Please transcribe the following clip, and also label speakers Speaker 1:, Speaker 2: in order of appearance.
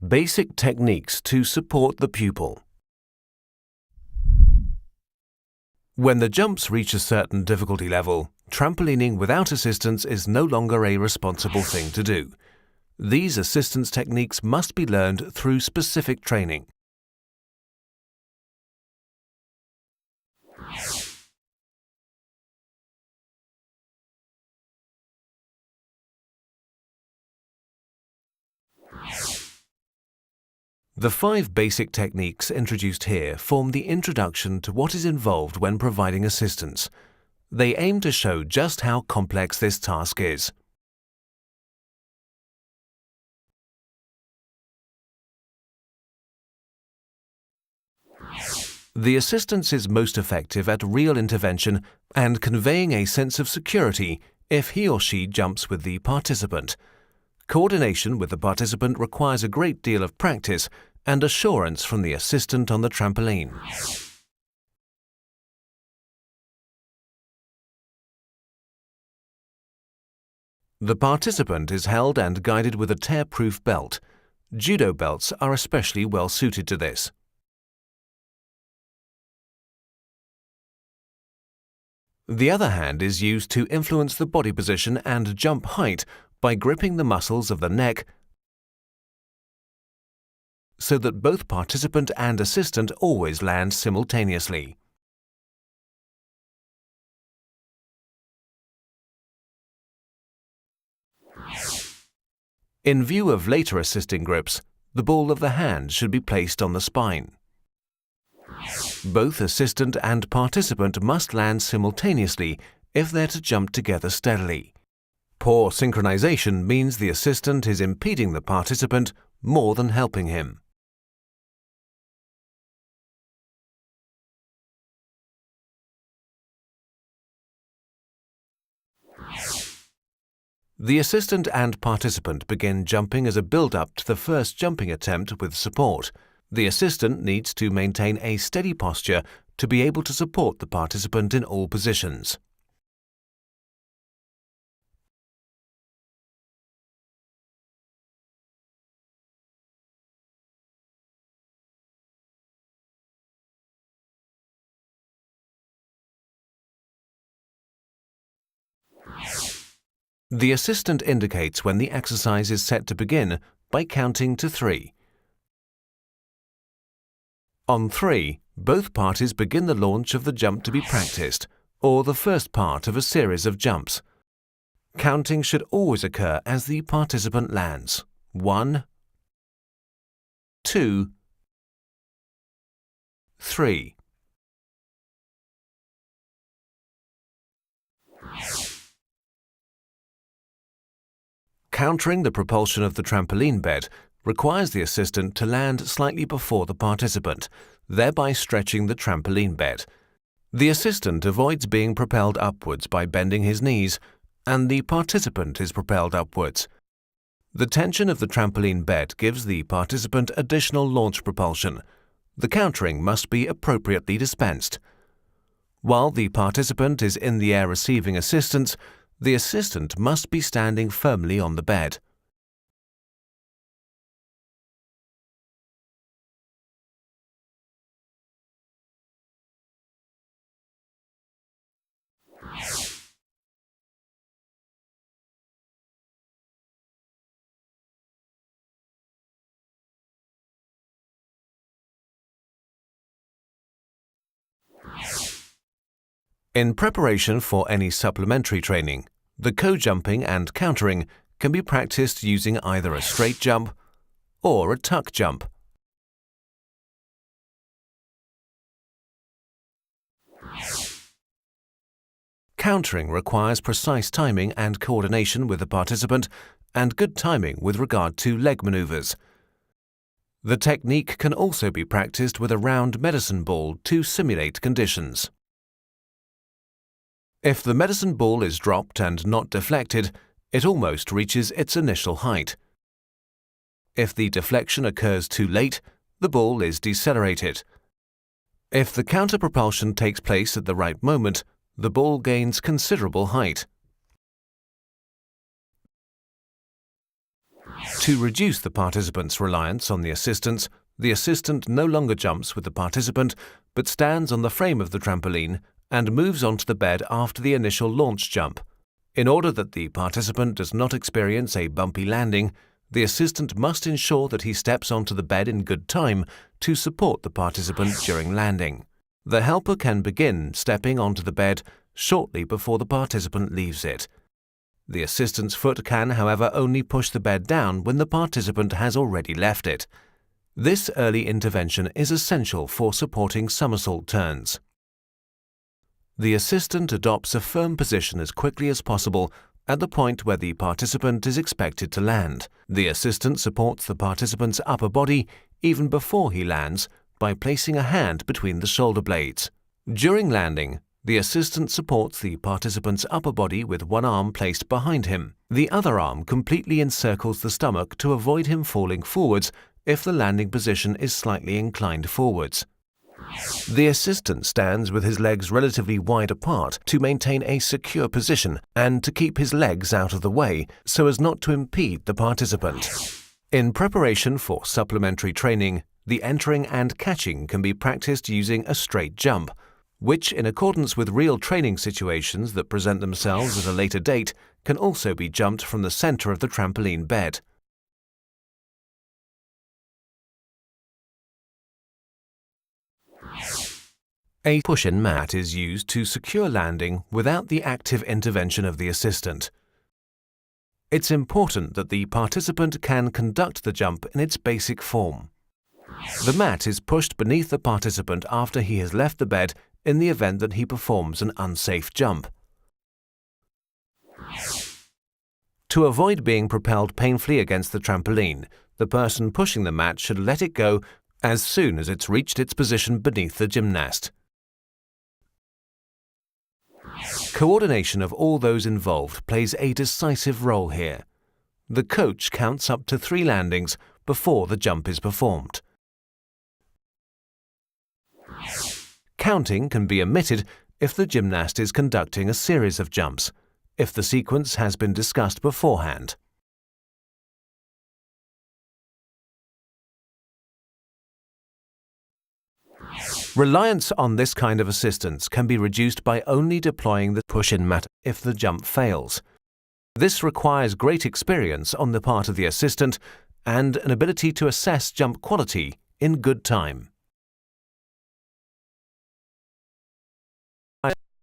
Speaker 1: Basic techniques to support the pupil. When the jumps reach a certain difficulty level, trampolining without assistance is no longer a responsible thing to do. These assistance techniques must be learned through specific training. The 5 basic techniques introduced here form the introduction to what is involved when providing assistance. They aim to show just how complex this task is. The assistance is most effective at real intervention and conveying a sense of security if he or she jumps with the participant. Coordination with the participant requires a great deal of practice and assurance from the assistant on the trampoline. The participant is held and guided with a tear-proof belt. Judo belts are especially well suited to this. The other hand is used to influence the body position and jump height by gripping the muscles of the neck so that both participant and assistant always land simultaneously. In view of later assisting grips, the ball of the hand should be placed on the spine. Both assistant and participant must land simultaneously if they're to jump together steadily. Poor synchronization means the assistant is impeding the participant more than helping him. The assistant and participant begin jumping as a build-up to the first jumping attempt with support. The assistant needs to maintain a steady posture to be able to support the participant in all positions. The assistant indicates when the exercise is set to begin by counting to 3. On 3, both parties begin the launch of the jump to be practiced, or the first part of a series of jumps. Counting should always occur as the participant lands. 1, 2, 3. Countering the propulsion of the trampoline bed requires the assistant to land slightly before the participant, thereby stretching the trampoline bed. The assistant avoids being propelled upwards by bending his knees, and the participant is propelled upwards. The tension of the trampoline bed gives the participant additional launch propulsion. The countering must be appropriately dispensed. While the participant is in the air receiving assistance, the assistant must be standing firmly on the bed. In preparation for any supplementary training, the co-jumping and countering can be practiced using either a straight jump or a tuck jump. Countering requires precise timing and coordination with the participant and good timing with regard to leg maneuvers. The technique can also be practiced with a round medicine ball to simulate conditions. If the medicine ball is dropped and not deflected, it almost reaches its initial height. If the deflection occurs too late, the ball is decelerated. If the counter-propulsion takes place at the right moment, the ball gains considerable height. To reduce the participant's reliance on the assistant no longer jumps with the participant but stands on the frame of the trampoline and moves onto the bed after the initial launch jump. In order that the participant does not experience a bumpy landing, the assistant must ensure that he steps onto the bed in good time to support the participant during landing. The helper can begin stepping onto the bed shortly before the participant leaves it. The assistant's foot can, however, only push the bed down when the participant has already left it. This early intervention is essential for supporting somersault turns. The assistant adopts a firm position as quickly as possible at the point where the participant is expected to land. The assistant supports the participant's upper body even before he lands by placing a hand between the shoulder blades. During landing, the assistant supports the participant's upper body with one arm placed behind him. The other arm completely encircles the stomach to avoid him falling forwards if the landing position is slightly inclined forwards. The assistant stands with his legs relatively wide apart to maintain a secure position and to keep his legs out of the way so as not to impede the participant. In preparation for supplementary training, the entering and catching can be practiced using a straight jump, which, in accordance with real training situations that present themselves at a later date, can also be jumped from the center of the trampoline bed. A push-in mat is used to secure landing without the active intervention of the assistant. It's important that the participant can conduct the jump in its basic form. The mat is pushed beneath the participant after he has left the bed in the event that he performs an unsafe jump. To avoid being propelled painfully against the trampoline, the person pushing the mat should let it go as soon as it's reached its position beneath the gymnast. Coordination of all those involved plays a decisive role here. The coach counts up to 3 landings before the jump is performed. Counting can be omitted if the gymnast is conducting a series of jumps, if the sequence has been discussed beforehand. Reliance on this kind of assistance can be reduced by only deploying the push-in mat if the jump fails. This requires great experience on the part of the assistant and an ability to assess jump quality in good time.